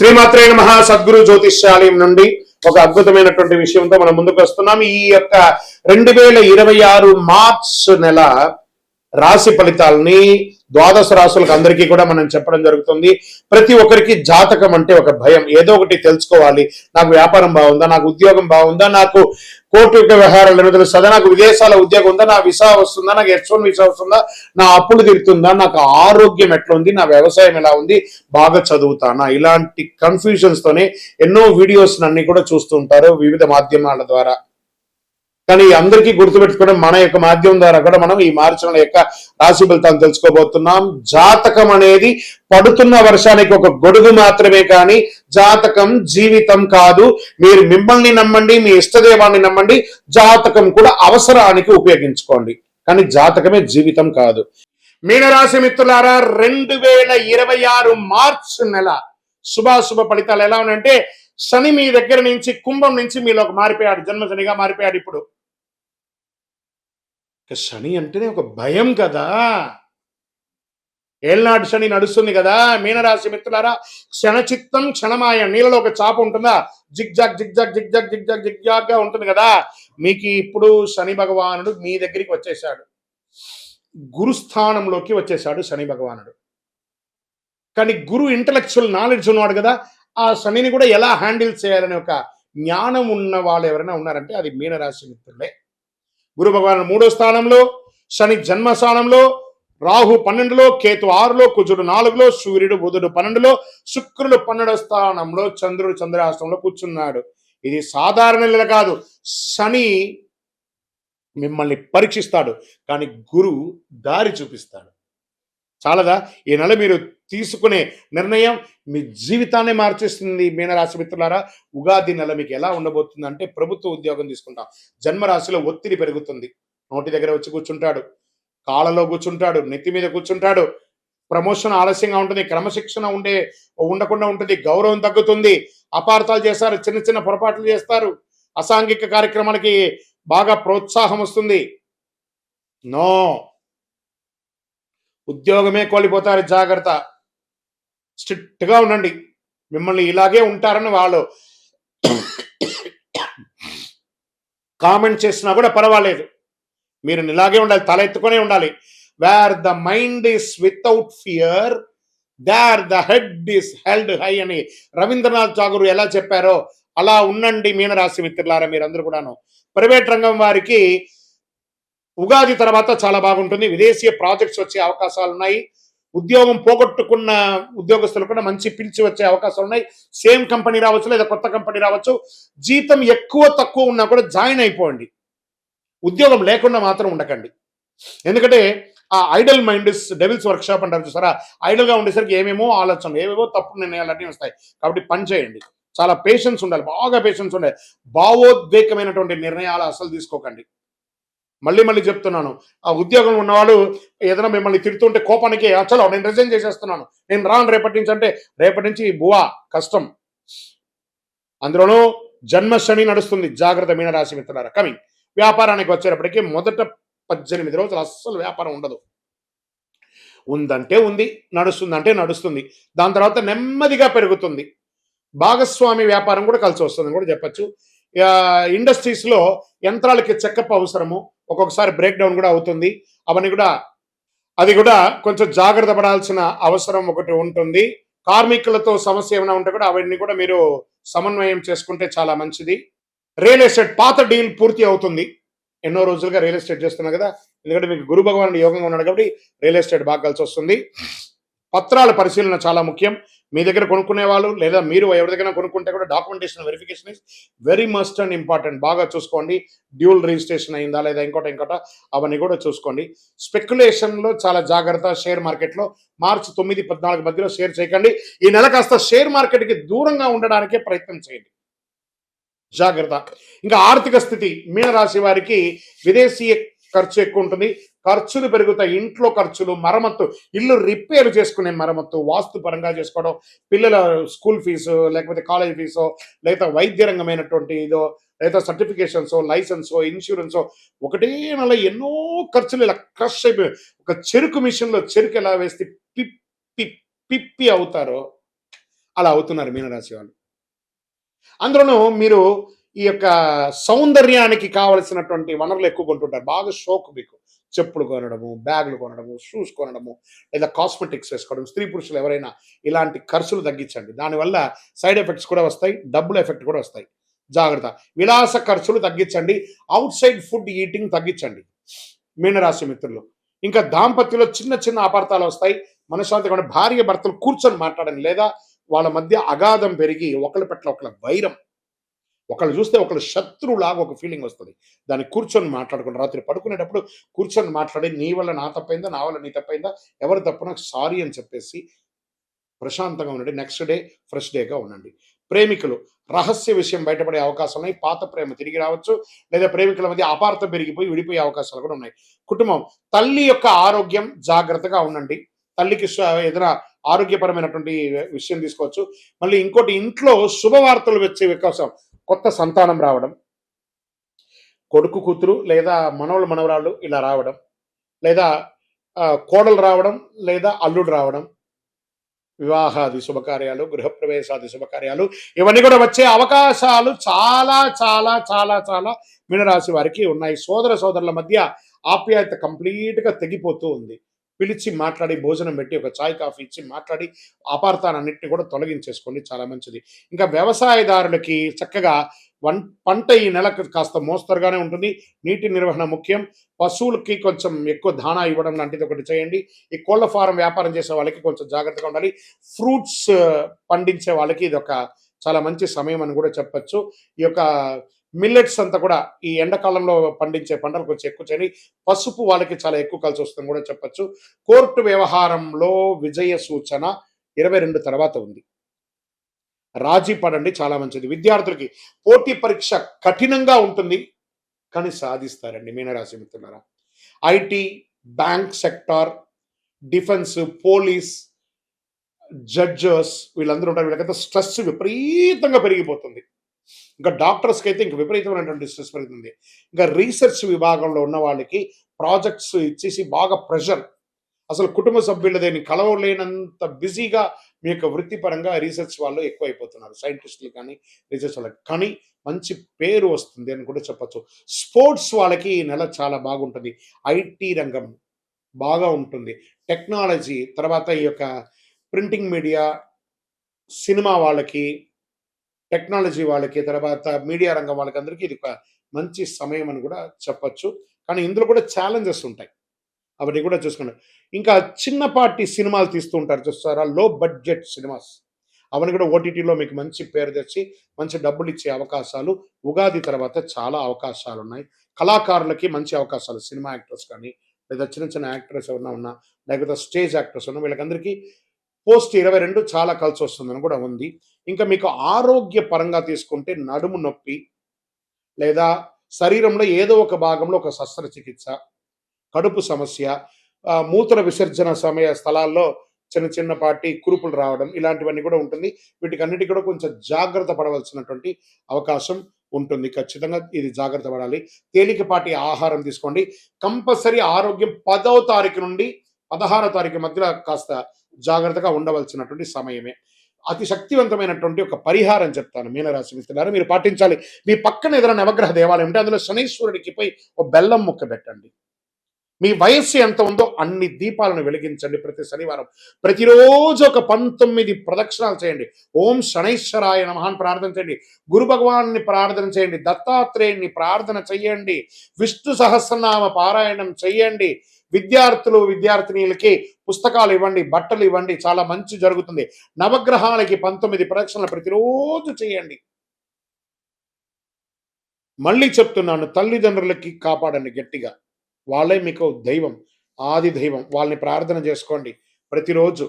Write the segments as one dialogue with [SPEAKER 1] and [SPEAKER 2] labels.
[SPEAKER 1] శ్రీమాత్రే నమః. సద్గురు జ్యోతిష్యాలయం నుండి ఒక అద్భుతమైనటువంటి విషయంతో మనం ముందుకు వస్తున్నాం. ఈ యొక్క 2026 మార్చ్ నెల రాశి ఫలితాలని ద్వాదశ రాశులకు అందరికీ కూడా మనం చెప్పడం జరుగుతుంది. ప్రతి ఒక్కరికి జాతకం అంటే ఒక భయం, ఏదో ఒకటి తెలుసుకోవాలి. నాకు వ్యాపారం బాగుందా, నాకు ఉద్యోగం బాగుందా, నాకు కోర్టు యొక్క వ్యవహారాలు తెలుస్తుందా, నాకు విదేశాల ఉద్యోగం ఉందా, నా వీసా వస్తుందా, నాకు H1 వీసా వస్తుందా, నా అప్పులు తీరుతుందా, నాకు ఆరోగ్యం ఎట్లా ఉంది, నా వ్యవసాయం ఎలా ఉంది, బాగా చదువుతానా, ఇలాంటి కన్ఫ్యూజన్స్ తోనే ఎన్నో వీడియోస్ అన్ని కూడా చూస్తుంటారు వివిధ మాధ్యమాల ద్వారా. కానీ అందరికీ గుర్తుపెట్టుకోవడం, మన యొక్క మాధ్యమం ద్వారా కూడా మనం ఈ మార్చి నెల యొక్క రాశి ఫలితాలను తెలుసుకోబోతున్నాం. జాతకం అనేది పడుతున్న వర్షానికి ఒక గొడుగు మాత్రమే, కానీ జాతకం జీవితం కాదు. మీరు మిమ్మల్ని నమ్మండి, మీ ఇష్టదేవాన్ని నమ్మండి, జాతకం కూడా అవసరానికి ఉపయోగించుకోండి, కానీ జాతకమే జీవితం కాదు. మీనరాశి మిత్రులారా, 2026 మార్చ్ నెల శుభాశుభ ఫలితాలు ఎలా ఉన్నాయంటే, శని మీ దగ్గర నుంచి కుంభం నుంచి మీలోకి మారిపోయాడు, జన్మ శనిగా మారిపోయాడు. ఇప్పుడు శని అంటేనే ఒక భయం కదా, ఏళ్ళనాడు శని నడుస్తుంది కదా. మీనరాశి మిత్రులారా, క్షణచిత్తం క్షణమాయ, నీళ్ళలో ఒక చాప ఉంటుందా, zigzag zigzag zigzag zigzag zigzag గా ఉంటుంది కదా. మీకు ఇప్పుడు శని భగవానుడు మీ దగ్గరికి వచ్చేసాడు, గురుస్థానంలోకి వచ్చేసాడు శని భగవానుడు. కానీ గురు ఇంటలెక్చువల్ నాలెడ్జ్ ఉన్నవాడు కదా, ఆ శనిని కూడా ఎలా హ్యాండిల్ చేయాలనే ఒక జ్ఞానం ఉన్న వాళ్ళు ఎవరైనా ఉన్నారంటే అది మీనరాశి మిత్రులే. గురు భగవానుడు 3వ స్థానంలో, శని జన్మస్థానంలో, రాహు 12లో, కేతు 6లో, కుజుడు 4లో, సూర్యుడు బుధుడు 12లో, శుక్రుడు 12వ స్థానంలో, చంద్రుడు చంద్రాష్టంలో కూర్చున్నాడు. ఇది సాధారణ నెల కాదు. శని మిమ్మల్ని పరీక్షిస్తాడు, కానీ గురువు దారి చూపిస్తాడు. చాలదా? ఈ నెల మీరు తీసుకునే నిర్ణయం మీ జీవితాన్ని మార్చేస్తుంది. మీనరాశి మిత్రులారా, ఉగాది నెల మీకు ఎలా ఉండబోతుంది అంటే, ప్రభుత్వ ఉద్యోగం తీసుకుంటాం. జన్మరాశిలో ఒత్తిడి పెరుగుతుంది. నోటి దగ్గర వచ్చి కూర్చుంటాడు, కాళ్ళలో కూర్చుంటాడు, నెత్తి మీద కూర్చుంటాడు. ప్రమోషన్ ఆలస్యంగా ఉంటుంది, క్రమశిక్షణ ఉండకుండా ఉంటుంది, గౌరవం తగ్గుతుంది, అపార్థాలు చేస్తారు, చిన్న చిన్న పొరపాట్లు చేస్తారు, అసాంఘిక కార్యక్రమాలకి బాగా ప్రోత్సాహం వస్తుంది. నో, ఉద్యోగమే కోల్పోతారు, జాగ్రత్త. స్ట్రిక్ట్ గా ఉండండి. మిమ్మల్ని ఇలాగే ఉంటారని వాళ్ళు కామెంట్ చేసినా కూడా పర్వాలేదు, మీరు ఇలాగే ఉండాలి, తల ఎత్తుకునే ఉండాలి. Where the mind is without fear, there the head is held high అని రవీంద్రనాథ్ ఠాగూర్ ఎలా చెప్పారో అలా ఉండండి. మీనరాశి మిత్రులారా, మీరందరూ కూడాను. ప్రైవేట్ రంగం వారికి ఉగాది తర్వాత చాలా బాగుంటుంది. విదేశీయ ప్రాజెక్ట్స్ వచ్చే అవకాశాలు ఉన్నాయి. ఉద్యోగం పోగొట్టుకున్న ఉద్యోగస్తులు కూడా మంచి పిలిచి వచ్చే అవకాశాలు ఉన్నాయి. సేమ్ కంపెనీ రావచ్చు, లేదా కొత్త కంపెనీ రావచ్చు. జీతం ఎక్కువ తక్కువ ఉన్నా కూడా జాయిన్ అయిపోండి, ఉద్యోగం లేకుండా మాత్రం ఉండకండి. ఎందుకంటే ఆ Idol mind is devils workshop అంటారు చూసారా, ఐడల్ గా ఉండేసరికి ఏమేమో ఆలోచనలు, ఏవేవో తప్పు నిర్ణయాలు అన్నీ వస్తాయి. కాబట్టి పని చేయండి, చాలా పేషెన్స్ ఉండాలి, బాగా పేషెన్స్ ఉండాలి. భావోద్వేగమైనటువంటి నిర్ణయాలు అసలు తీసుకోకండి. మళ్ళీ చెప్తున్నాను, ఆ ఉద్యోగంలో ఉన్నవాళ్ళు ఏదైనా మిమ్మల్ని తిడుతుంటే కోపానికి చలో నేను రిజైన్ చేసేస్తున్నాను, నేను రాను రేపటి నుంచి అంటే, రేపటి నుంచి బువా కష్టం. అందులోనూ జన్మ శని నడుస్తుంది, జాగ్రత్త మీనరాశి మిత్రులారా. కమింగ్ వ్యాపారానికి వచ్చేటప్పటికి మొదట 18 రోజులు అస్సలు వ్యాపారం ఉండదు. ఉందంటే ఉంది, నడుస్తుందంటే నడుస్తుంది. దాని తర్వాత నెమ్మదిగా పెరుగుతుంది. భాగస్వామి వ్యాపారం కూడా కలిసి వస్తుందని కూడా చెప్పచ్చు. ఇండస్ట్రీస్లో యంత్రాలకి చెకప్ అవసరము, ఒక్కొక్కసారి బ్రేక్ డౌన్ కూడా అవుతుంది. అది కూడా కొంచెం జాగ్రత్త పడాల్సిన అవసరం ఒకటి ఉంటుంది. కార్మికులతో సమస్య ఏమైనా ఉంటే కూడా అవన్నీ కూడా మీరు సమన్వయం చేసుకుంటే చాలా మంచిది. రియల్ ఎస్టేట్ పాత డీల్ పూర్తి అవుతుంది. ఎన్నో రోజులుగా రియల్ ఎస్టేట్ చేస్తున్నారు కదా, ఎందుకంటే మీకు గురు భగవానుడు యోగంగా ఉన్నాడు కాబట్టి రియల్ ఎస్టేట్ బాగా కలిసి వస్తుంది. పత్రాల పరిశీలన చాలా ముఖ్యం. మీ దగ్గర కొనుక్కునే వాళ్ళు లేదా మీరు ఎవరి దగ్గర కొనుక్కుంటే కూడా documentation verification is very must and important. బాగా చూసుకోండి, డ్యూల్ రిజిస్ట్రేషన్ అయిందా లేదా, ఇంకోట అవన్నీ కూడా చూసుకోండి. స్పెక్యులేషన్లో చాలా జాగ్రత్త. షేర్ మార్కెట్లో మార్చి 9, 14 మధ్యలో షేర్ చేయకండి. ఈ నెల కాస్త షేర్ మార్కెట్కి దూరంగా ఉండడానికే ప్రయత్నం చేయండి, జాగ్రత్త. ఇంకా ఆర్థిక స్థితి, మీనరాశి వారికి విదేశీయ ఖర్చు ఎక్కువ ఉంటుంది, ఖర్చులు పెరుగుతాయి. ఇంట్లో ఖర్చులు, మరమ్మత్తు, ఇల్లు రిపేర్ చేసుకునే మరమ్మత్తు, వాస్తు పరంగా చేసుకోవడం, పిల్లల స్కూల్ ఫీజు, లేకపోతే కాలేజ్ ఫీజు, లేదా వైద్య రంగమైనటువంటి ఇదో, లేదా సర్టిఫికేషన్స్, లైసెన్సో, ఇన్సూరెన్సో, ఒకటే నెల ఎన్నో ఖర్చులు ఇలా క్రష్ అయిపోయి, ఒక చెరుకు మిషన్లో చెరుకు ఎలా వేస్తే పిప్పి అవుతారో అలా అవుతున్నారు మీనరాశి వాళ్ళు. అందులోనూ మీరు ఈ యొక్క సౌందర్యానికి కావలసినటువంటి వనరులు ఎక్కువ కొంటుంటారు. బాగా షోక్ మీకు. చెప్పులు కొనడము, బ్యాగులు కొనడము, షూస్ కొనడము, లేదా కాస్మెటిక్స్ వేసుకోవడం. స్త్రీ పురుషులు ఎవరైనా ఇలాంటి ఖర్చులు తగ్గించండి. దానివల్ల సైడ్ ఎఫెక్ట్స్ కూడా వస్తాయి. డబ్బుల ఎఫెక్ట్ కూడా వస్తాయి. జాగ్రత్త. విలాస ఖర్చులు తగ్గించండి. ఔట్ సైడ్ ఫుడ్ ఈటింగ్ తగ్గించండి మీనరాశి మిత్రులు. ఇంకా దాంపత్యంలో చిన్న చిన్న అపార్థాలు వస్తాయి. మనశ్శాంతి కూడా భార్య భర్తలు కూర్చొని మాట్లాడండి. లేదా వాళ్ళ మధ్య అగాధం పెరిగి ఒకళ్ళ పట్ల ఒకళ్ళ వైరం, ఒకళ్ళు చూస్తే ఒకళ్ళు శత్రువులాగా ఒక ఫీలింగ్ వస్తుంది. దాన్ని కూర్చొని మాట్లాడుకుని రాత్రి పడుకునేటప్పుడు కూర్చొని మాట్లాడి నీ వల్ల నా తప్పైందా, నా వల్ల నీ తప్పైందా, ఎవరి తప్పు నాకు సారీ అని చెప్పేసి ప్రశాంతంగా ఉండండి. నెక్స్ట్ డే ఫ్రెష్ డేగా ఉండండి. ప్రేమికులు రహస్య విషయం బయటపడే అవకాశం ఉన్నాయి. పాత ప్రేమ తిరిగి రావచ్చు. లేదా ప్రేమికుల మధ్య అపార్థం పెరిగిపోయి విడిపోయే అవకాశాలు కూడా ఉన్నాయి. కుటుంబం తల్లి యొక్క ఆరోగ్యం జాగ్రత్తగా ఉండండి. తల్లికి ఏదైనా ఆరోగ్యపరమైనటువంటి విషయం తీసుకోవచ్చు. మళ్ళీ ఇంకోటి ఇంట్లో శుభవార్తలు వచ్చే అవకాశం. కొత్త సంతానం రావడం, కొడుకు కూతురు లేదా మనవళ్ళు మనవరాళ్ళు ఇలా రావడం, లేదా కోడలు రావడం, లేదా అల్లుడు రావడం, వివాహాది శుభకార్యాలు, గృహప్రవేశాది శుభకార్యాలు ఇవన్నీ కూడా వచ్చే అవకాశాలు చాలా చాలా చాలా చాలా మీనరాశి వారికి ఉన్నాయి. సోదర సోదరుల మధ్య ఆప్యాయత కంప్లీట్గా తెగిపోతూ ఉంది. పిలిచి మాట్లాడి భోజనం పెట్టి ఒక చాయ్ కాఫీ ఇచ్చి మాట్లాడి అపార్థాలన్నింటినీ కూడా తొలగించేసుకోండి, చాలా మంచిది. ఇంకా వ్యవసాయదారులకి చక్కగా పంట ఈ నెలకు కాస్త మోస్తరుగానే ఉంటుంది. నీటి నిర్వహణ ముఖ్యం. పశువులకి కొంచెం ఎక్కువ దానా ఇవ్వడం లాంటిది ఒకటి చేయండి. ఈ కోళ్ల ఫారం వ్యాపారం చేసే వాళ్ళకి కొంచెం జాగ్రత్తగా ఉండాలి. ఫ్రూట్స్ పండించే వాళ్ళకి ఇది ఒక చాలా మంచి సమయం అని కూడా చెప్పచ్చు. ఈ యొక్క మిల్లెట్స్ అంతా కూడా ఈ ఎండాకాలంలో పండించే పంటలు కొంచెం ఎక్కువ చేయండి. పసుపు వాళ్ళకి చాలా ఎక్కువ కలిసి వస్తుందని కూడా చెప్పచ్చు. కోర్టు వ్యవహారంలో విజయ సూచన 22 తర్వాత ఉంది. రాజీ పడండి, చాలా మంచిది. విద్యార్థులకి పోటీ పరీక్ష కఠినంగా ఉంటుంది, కానీ సాధిస్తారండి మీనరాశి మిత్రులారా. IT, bank sector, defence, police, judges వీళ్ళందరూ ఉంటారు. వీళ్ళకైతే స్ట్రెస్ విపరీతంగా పెరిగిపోతుంది. ఇంకా డాక్టర్స్కి అయితే ఇంక విపరీతమైనటువంటి స్ట్రెస్ పెరుగుతుంది. ఇంకా రీసెర్చ్ విభాగంలో ఉన్న వాళ్ళకి ప్రాజెక్ట్స్ ఇచ్చేసి బాగా ప్రెషర్, అసలు కుటుంబ సభ్యులదేని కలవలేనంత బిజీగా మీ యొక్క వృత్తిపరంగా రీసెర్చ్ వాళ్ళు ఎక్కువైపోతున్నారు. సైంటిస్టులు కానీ రీసెర్చ్ వాళ్ళకి కానీ మంచి పేరు వస్తుంది అని కూడా చెప్పచ్చు. స్పోర్ట్స్ వాళ్ళకి ఈ నెల చాలా బాగుంటుంది. ఐటీ రంగం బాగా ఉంటుంది. టెక్నాలజీ తర్వాత ఈ యొక్క ప్రింటింగ్ మీడియా, సినిమా వాళ్ళకి, టెక్నాలజీ వాళ్ళకి, తర్వాత మీడియా రంగం వాళ్ళకి అందరికీ ఇది ఒక మంచి సమయం అని కూడా చెప్పచ్చు. కానీ ఇందులో కూడా ఛాలెంజెస్ ఉంటాయి. అవన్నీ కూడా చూసుకోండి. ఇంకా చిన్నపాటి సినిమాలు తీస్తూ ఉంటారు చూస్తారా, లో బడ్జెట్ సినిమాస్. అవన్నీ కూడా ఓటీటీలో మీకు మంచి పేరు తెచ్చి మంచి డబ్బులు ఇచ్చే అవకాశాలు ఉగాది తర్వాత చాలా అవకాశాలున్నాయి. కళాకారులకి మంచి అవకాశాలు, సినిమా యాక్టర్స్ కానీ లేదా చిన్న చిన్న యాక్టర్స్ ఎవరైనా ఉన్నా, లేకపోతే స్టేజ్ యాక్టర్స్ ఉన్నా వీళ్ళకందరికీ పోస్ట్ 22 చాలా కలిసి వస్తుందని కూడా ఉంది. ఇంకా మీకు ఆరోగ్య పరంగా తీసుకుంటే నడుము నొప్పి లేదా శరీరంలో ఏదో ఒక భాగంలో ఒక శస్త్రచికిత్స, కడుపు సమస్య, మూత్ర విసర్జన సమయ స్థలాల్లో చిన్న చిన్నపాటి కురుపులు రావడం ఇలాంటివన్నీ కూడా ఉంటుంది. వీటికన్నిటికి కూడా కొంచెం జాగ్రత్త పడవలసినటువంటి అవకాశం ఉంటుంది. ఖచ్చితంగా ఇది జాగ్రత్త పడాలి. తేలికపాటి ఆహారం తీసుకోండి. కంపల్సరీ ఆరోగ్యం 10వ తారీఖు నుండి 16వ తారీఖు మధ్యలో కాస్త జాగ్రత్తగా ఉండవలసినటువంటి సమయమే. అతి శక్తివంతమైనటువంటి ఒక పరిహారం చెప్తాను మీనరాశి మిత్రులారా, మీరు పాటించాలి. మీ పక్కన ఏదైనా నవగ్రహ దేవాలయం ఉంటే అందులో శనీశ్వరుడికి పోయి ఒక బెల్లం ముక్క పెట్టండి. మీ వయస్సు ఎంత ఉందో అన్ని దీపాలను వెలిగించండి ప్రతి శనివారం. ప్రతిరోజు ఒక 19 ప్రదక్షిణాలు చేయండి. ఓం శనైశ్వరాయ నమః అని ప్రార్థన చేయండి. గురు భగవాన్ని ప్రార్థన చేయండి. దత్తాత్రేయుని ప్రార్థన చెయ్యండి. విష్ణు సహస్రనామ పారాయణం చెయ్యండి. విద్యార్థులు విద్యార్థినీలకి పుస్తకాలు ఇవ్వండి, బట్టలు ఇవ్వండి, చాలా మంచి జరుగుతుంది. నవగ్రహాలకి 19 ప్రదక్షిణలు ప్రతిరోజు చేయండి. మళ్ళీ చెప్తున్నాను, తల్లిదండ్రులకి కాపాడండి గట్టిగా. వాళ్ళే మీకు దైవం, ఆది దైవం. వాళ్ళని ప్రార్థన చేసుకోండి ప్రతిరోజు.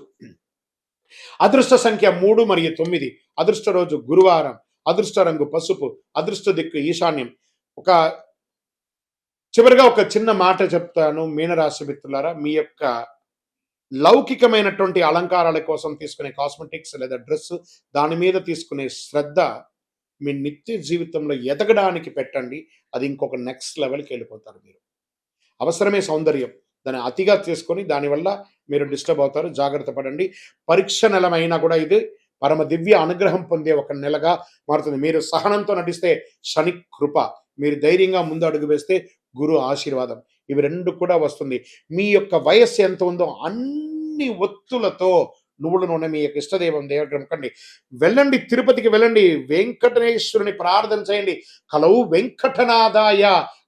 [SPEAKER 1] అదృష్ట సంఖ్య 3 మరియు 9. అదృష్ట రోజు గురువారం. అదృష్ట రంగు పసుపు. అదృష్ట దిక్కు ఈశాన్యం. ఒక చివరిగా ఒక చిన్న మాట చెప్తాను మీనరాశి మిత్రులారా, మీ యొక్క లౌకికమైనటువంటి అలంకారాల కోసం తీసుకునే కాస్మెటిక్స్ లేదా డ్రెస్, దాని మీద తీసుకునే శ్రద్ధ మీ నిత్య జీవితంలో ఎదగడానికి పెట్టండి. అది ఇంకొక నెక్స్ట్ లెవెల్కి వెళ్ళిపోతారు మీరు. అవసరమే సౌందర్యం, దాన్ని అతిగా చేసుకొని దానివల్ల మీరు డిస్టర్బ్ అవుతారు. జాగ్రత్త పడండి. పరీక్ష నెలమైనా కూడా ఇది పరమ దివ్య అనుగ్రహం పొందే ఒక నెలగా మారుతుంది. మీరు సహనంతో నడిస్తే శని కృప, మీరు ధైర్యంగా ముందు అడుగు వేస్తే గురు ఆశీర్వాదం, ఇవి రెండు కూడా వస్తుంది. మీ యొక్క వయస్సు ఎంత ఉందో అన్ని ఒత్తులతో నువ్వుల నూనె మీ యొక్క ఇష్టదైవం దేవుడికి కండి. వెళ్ళండి, తిరుపతికి వెళ్ళండి, వెంకటేశ్వరుని ప్రార్థన చేయండి. కలవు వెంకటనాథాయ,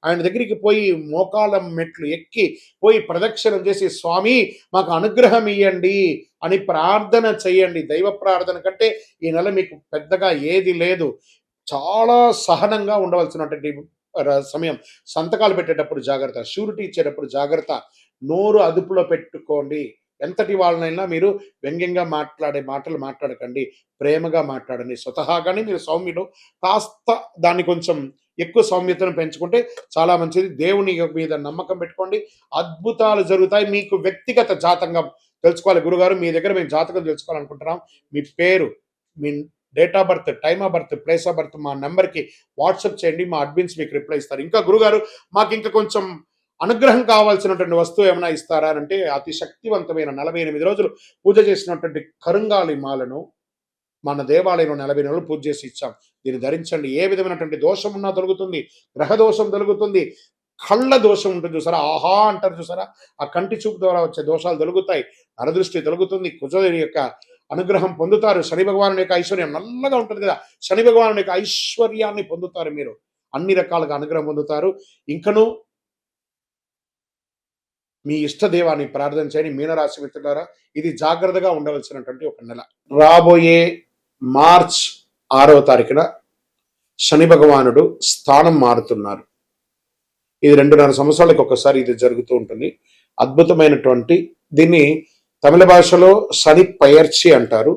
[SPEAKER 1] ఆయన దగ్గరికి పోయి మోకాళ్ళ మెట్లు ఎక్కి పోయి ప్రదక్షిణం చేసి స్వామి మాకు అనుగ్రహం ఇయ్యండి అని ప్రార్థన చేయండి. దైవ ప్రార్థన కంటే ఈ నెల మీకు పెద్దగా ఏది లేదు. చాలా సహనంగా ఉండవలసినటువంటి సమయం. సంతకాలు పెట్టేటప్పుడు జాగ్రత్త, షూరిటీ ఇచ్చేటప్పుడు జాగ్రత్త, నోరు అదుపులో పెట్టుకోండి. ఎంతటి వాళ్ళనైనా మీరు వ్యంగ్యంగా మాట్లాడే మాటలు మాట్లాడకండి, ప్రేమగా మాట్లాడండి. స్వతహాగానే మీరు సౌమ్యులు, కాస్త దాన్ని కొంచెం ఎక్కువ సౌమ్యతను పెంచుకుంటే చాలా మంచిది. దేవుని మీద నమ్మకం పెట్టుకోండి, అద్భుతాలు జరుగుతాయి. మీకు వ్యక్తిగత జాతకం తెలుసుకోవాలి. గురుగారు మీ దగ్గర మేము జాతకం తెలుసుకోవాలనుకుంటున్నాం, మీ పేరు, మీ date of birth, time of birth, place of birth మా నెంబర్కి వాట్సాప్ చేయండి, మా అడ్మిన్స్ మీకు రిప్లై ఇస్తారు. ఇంకా గురుగారు మాకు ఇంకా కొంచెం అనుగ్రహం కావాల్సినటువంటి వస్తువు ఏమైనా ఇస్తారా అంటే, అతి శక్తివంతమైన 48 రోజులు పూజ చేసినటువంటి కరుంగాలి మాలను మన దేవాలయంలో 40 రోజులు పూజ చేసి ఇచ్చాం. దీన్ని ధరించండి. ఏ విధమైనటువంటి దోషం ఉన్నా తొలగుతుంది, గ్రహ దోషం తొలగుతుంది, కళ్ళ దోషం ఉంటుంది చూసారా, ఆహా అంటారు చూసారా, ఆ కంటి చూపు ద్వారా వచ్చే దోషాలు తొలగుతాయి, నరదృష్టి తొలగుతుంది, కుజుని యొక్క అనుగ్రహం పొందుతారు. శని భగవాను యొక్క ఐశ్వర్యం నల్లగా ఉంటుంది కదా, శని భగవాను యొక్క ఐశ్వర్యాన్ని పొందుతారు. మీరు అన్ని రకాలుగా అనుగ్రహం పొందుతారు. ఇంకను మీ ఇష్టదేవాన్ని ప్రార్థన చేయని మీనరాశి మిత్రులారా, ఇది జాగ్రత్తగా ఉండవలసినటువంటి ఒక నెల. రాబోయే మార్చ్ 6వ తారీఖున శని భగవానుడు స్థానం మారుతున్నారు. ఇది 2.5 సంవత్సరాలకు ఒకసారి ఇది జరుగుతూ ఉంటుంది. అద్భుతమైనటువంటి, దీన్ని తమిళ భాషలో శని పయర్చి అంటారు,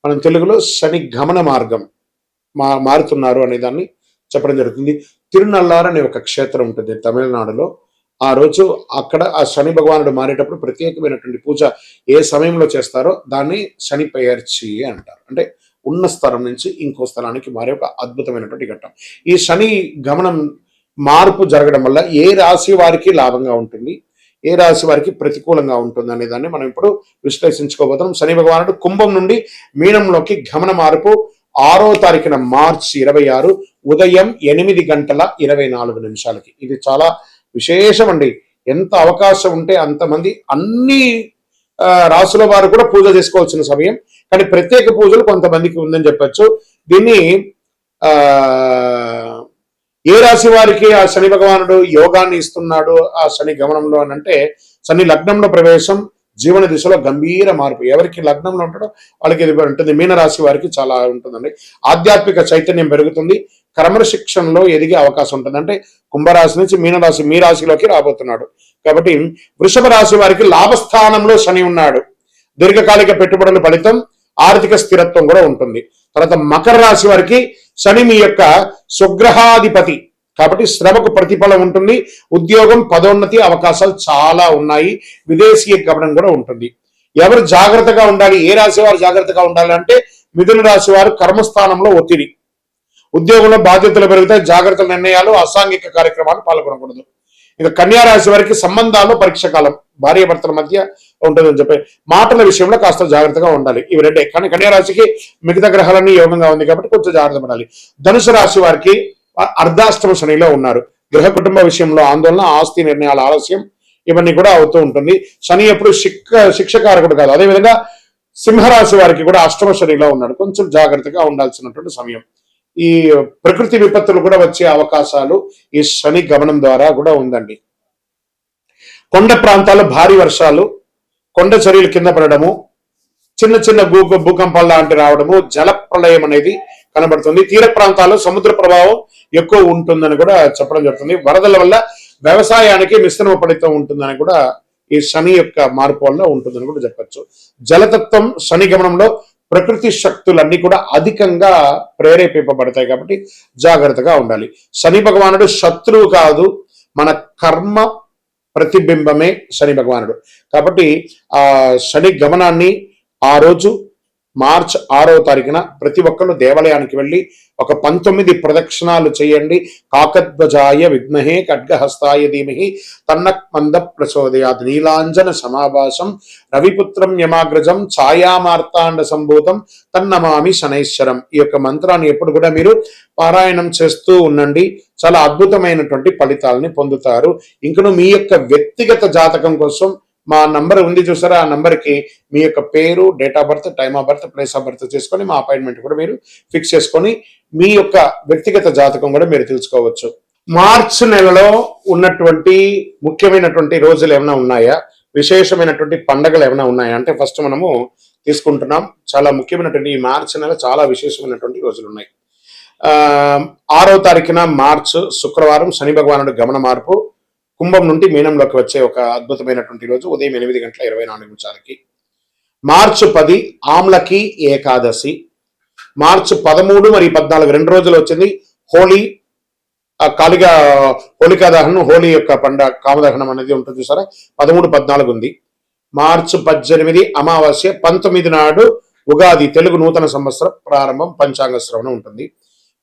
[SPEAKER 1] మనం తెలుగులో శని గమన మార్గం మారుతున్నారు అనే దాన్ని చెప్పడం జరుగుతుంది. తిరునల్లార్ అనే ఒక క్షేత్రం ఉంటుంది తమిళనాడులో. ఆ రోజు అక్కడ ఆ శని భగవానుడు మారేటప్పుడు ప్రత్యేకమైనటువంటి పూజ ఏ సమయంలో చేస్తారో దాన్ని శని పయర్చి అంటారు. అంటే ఉన్న స్థలం నుంచి ఇంకో స్థలానికి మారే ఒక అద్భుతమైనటువంటి ఘట్టం. ఈ శని గమనం మార్పు జరగడం వల్ల ఏ రాశి వారికి లాభంగా ఉంటుంది, ఏ రాశి వారికి ప్రతికూలంగా ఉంటుంది అనే దాన్ని మనం ఇప్పుడు విశ్లేషించుకోబోతున్నాం. శని భగవానుడు కుంభం నుండి మీనంలోకి గమన మార్పు 6వ తారీఖున మార్చి 26 ఉదయం 8:24 ఇది చాలా విశేషం అండి. ఎంత అవకాశం ఉంటే అంతమంది అన్ని రాసుల వారు కూడా పూజ చేసుకోవాల్సిన సమయం, కానీ ప్రత్యేక పూజలు కొంతమందికి ఉందని చెప్పచ్చు. దీన్ని ఏ రాశి వారికి ఆ శని భగవానుడు యోగాన్ని ఇస్తున్నాడు ఆ శని గమనంలో అని అంటే, శని లగ్నంలో ప్రవేశం, జీవన దిశలో గంభీర మార్పు. ఎవరికి లగ్నంలో ఉంటాడో వాళ్ళకి ఇది ఉంటుంది. మీనరాశి వారికి చాలా ఉంటుందండి. ఆధ్యాత్మిక చైతన్యం పెరుగుతుంది, క్రమశిక్షణలో ఎదిగే అవకాశం ఉంటుంది. అంటే కుంభరాశి నుంచి మీనరాశి, మీ రాశిలోకి రాబోతున్నాడు. కాబట్టి వృషభ రాశి వారికి లాభస్థానంలో శని ఉన్నాడు. దీర్ఘకాలిక పెట్టుబడుల ఫలితం, ఆర్థిక స్థిరత్వం కూడా ఉంటుంది. తర్వాత మకర రాశి వారికి శని మీ యొక్క స్వగ్రహాధిపతి కాబట్టి శ్రమకు ప్రతిఫలం ఉంటుంది. ఉద్యోగం, పదోన్నతి అవకాశాలు చాలా ఉన్నాయి. విదేశీయ గమనం కూడా ఉంటుంది. ఎవరు జాగ్రత్తగా ఉండాలి, ఏ రాశి వారు జాగ్రత్తగా ఉండాలి అంటే, మిథున రాశి వారు కర్మస్థానంలో ఒత్తిడి, ఉద్యోగంలో బాధ్యతలు పెరుగుతాయి, జాగ్రత్తల నిర్ణయాలు, అసాంఘిక కార్యక్రమాలు పాల్గొనకూడదు. ఇక కన్యా రాశి వారికి సంబంధాలు పరీక్ష కాలం, భార్య భర్తల మధ్య ఉంటుందని చెప్పి మాటల విషయంలో కాస్త జాగ్రత్తగా ఉండాలి. ఇవి రెండే. కానీ కన్యా రాశికి మిగతా గ్రహాలన్నీ యోగంగా ఉంది కాబట్టి కొంచెం జాగ్రత్త పడాలి. ధనుసు రాశి వారికి అర్ధాష్టమ శనిలో ఉన్నారు. గృహ కుటుంబ విషయంలో ఆందోళన, ఆస్తి నిర్ణయాల ఆలస్యం ఇవన్నీ కూడా అవుతూ ఉంటుంది. శని ఎప్పుడు శిక్షకారకుడు కాదు. అదేవిధంగా సింహరాశి వారికి కూడా అష్టమ శనిలో ఉన్నాడు. కొంచెం జాగ్రత్తగా ఉండాల్సినటువంటి సమయం. ఈ ప్రకృతి విపత్తులు కూడా వచ్చే అవకాశాలు ఈ శని గమనం ద్వారా కూడా ఉందండి. కొండ ప్రాంతాల్లో భారీ వర్షాలు, కొండ చర్యలు కింద పడడము, చిన్న చిన్న భూకంపాలు లాంటి రావడము, జల ప్రళయం అనేది కనబడుతుంది. తీర ప్రాంతాల్లో సముద్ర ప్రభావం ఎక్కువ ఉంటుందని కూడా చెప్పడం జరుగుతుంది. వరదల వల్ల వ్యవసాయానికి మిశ్రమ ఫలితం ఉంటుందని కూడా ఈ శని యొక్క మార్పు వల్ల ఉంటుందని కూడా చెప్పచ్చు. జలతత్వం శని గమనంలో ప్రకృతి శక్తులన్నీ కూడా అధికంగా ప్రేరేపింపబడతాయి కాబట్టి జాగ్రత్తగా ఉండాలి. శని భగవానుడు శత్రువు కాదు, మన కర్మ ప్రతిబింబమే శని భగవానుడు. కాబట్టి ఆ శని గమనాన్ని ఆ రోజు మార్చ్ 6వ తారీఖున ప్రతి ఒక్కరు దేవాలయానికి వెళ్ళి ఒక 19 ప్రదక్షిణాలు చేయండి. కాకధ్వజాయ విద్మహే ఖడ్గహస్తాయ ధీమహి తన్నః మంద ప్రచోదయాత్. నీలాంజన సమాభాసం రవిపుత్రం యమాగ్రజం ఛాయామార్తాండ సంభూతం తన్నమామి శనైశ్వరం. ఈ యొక్క మంత్రాన్ని ఎప్పుడు కూడా మీరు పారాయణం చేస్తూ ఉండండి. చాలా అద్భుతమైనటువంటి ఫలితాలని పొందుతారు. ఇంకను మీ యొక్క వ్యక్తిగత జాతకం కోసం మా నంబర్ ఉంది చూసారా, ఆ నంబర్కి మీ యొక్క పేరు, date of birth, time of birth, place of birth చేసుకొని మా అపాయింట్మెంట్ కూడా మీరు ఫిక్స్ చేసుకొని మీ యొక్క వ్యక్తిగత జాతకం కూడా మీరు తెలుసుకోవచ్చు. మార్చ్ నెలలో ఉన్నటువంటి ముఖ్యమైనటువంటి రోజులు ఏమైనా ఉన్నాయా, విశేషమైనటువంటి పండగలు ఏమైనా ఉన్నాయా అంటే ఫస్ట్ మనము తీసుకుంటున్నాం. చాలా ముఖ్యమైనటువంటి ఈ మార్చ్ నెల చాలా విశేషమైనటువంటి రోజులు ఉన్నాయి. 6వ తారీఖున మార్చ్ శుక్రవారం శని భగవానుడు గమన మార్పు కుంభం నుండి మీనంలోకి వచ్చే ఒక అద్భుతమైనటువంటి రోజు ఉదయం 8:24 మార్చి 10 ఆమ్లకి ఏకాదశి. మార్చి 13 మరియు 14 2 రోజులు వచ్చింది హోలీ, కాళిగా హోలికా దహనం, హోలీ యొక్క పండుగ కామదహనం అనేది ఉంటుంది చూసారా, 13, 14 ఉంది. మార్చి 18 అమావాస్య, 19 నాడు ఉగాది తెలుగు నూతన సంవత్సరం ప్రారంభం, పంచాంగ శ్రవణం ఉంటుంది.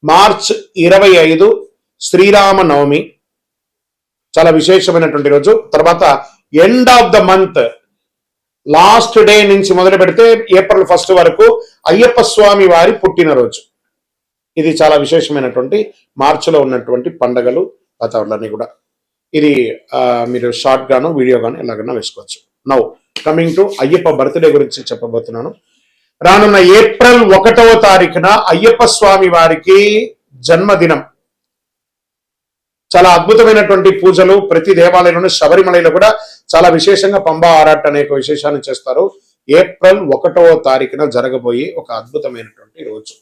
[SPEAKER 1] మార్చ్ 25 శ్రీరామ నవమి, చాలా విశేషమైనటువంటి రోజు. తర్వాత end of the month last day నుంచి మొదలు పెడితే ఏప్రిల్ 1 వరకు అయ్యప్ప స్వామి వారి పుట్టినరోజు. ఇది చాలా విశేషమైనటువంటి మార్చిలో ఉన్నటువంటి పండగలు వాతావరణాన్ని కూడా ఇది మీరు షార్ట్ గాను వీడియో గాను ఎలాగైనా వేసుకోవచ్చు. Now coming to Ayyappa birthday గురించి చెప్పబోతున్నాను. రానున్న ఏప్రిల్ 1వ తారీఖున అయ్యప్ప స్వామి వారికి జన్మదినం. చాలా అద్భుతమైనటువంటి పూజలు ప్రతి దేవాలయంలోనూ, శబరిమలలో కూడా చాలా విశేషంగా పంబా ఆరాట్ అనే ఒక విశేషాన్ని చేస్తారు. ఏప్రిల్ 1వ తారీఖున జరగబోయే ఒక అద్భుతమైనటువంటి రోజు.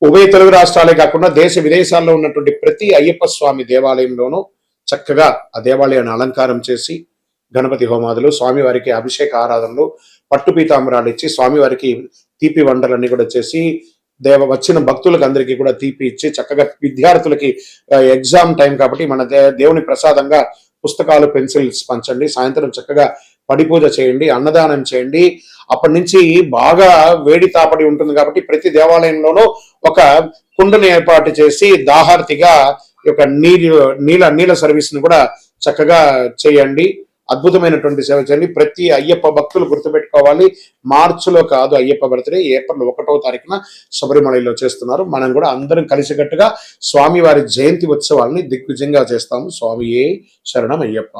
[SPEAKER 1] ఉభయ తెలుగు రాష్ట్రాలే కాకుండా దేశ విదేశాల్లో ఉన్నటువంటి ప్రతి అయ్యప్ప స్వామి దేవాలయంలోనూ చక్కగా ఆ దేవాలయాన్ని అలంకారం చేసి గణపతి హోమాదులు, స్వామివారికి అభిషేక ఆరాధనలు, పట్టు పీతాంబరాలు ఇచ్చి స్వామివారికి తీపి వంటలన్నీ కూడా చేసి వచ్చిన భక్తులకు అందరికీ కూడా తీపి ఇచ్చి చక్కగా విద్యార్థులకి ఎగ్జామ్ టైం కాబట్టి మన దేవుని ప్రసాదంగా పుస్తకాలు, పెన్సిల్స్ పంచండి. సాయంత్రం చక్కగా పడి పూజ చేయండి, అన్నదానం చేయండి. అప్పటి నుంచి బాగా వేడి తాపడి ఉంటుంది కాబట్టి ప్రతి దేవాలయంలోనూ ఒక కుండను ఏర్పాటు చేసి దాహార్తిగా ఒక నీళ్ళ సర్వీస్ ని కూడా చక్కగా చేయండి. అద్భుతమైనటువంటి సేవ చేయండి. ప్రతి అయ్యప్ప భక్తులు గుర్తుపెట్టుకోవాలి, మార్చిలో కాదు అయ్యప్ప బర్త్డే, ఏప్రిల్ 1వ తారీఖున శబరిమలలో చేస్తున్నారు. మనం కూడా అందరం కలిసికట్టుగా స్వామివారి జయంతి ఉత్సవాలని దిగ్విజయంగా చేస్తాము. స్వామియే శరణం అయ్యప్ప.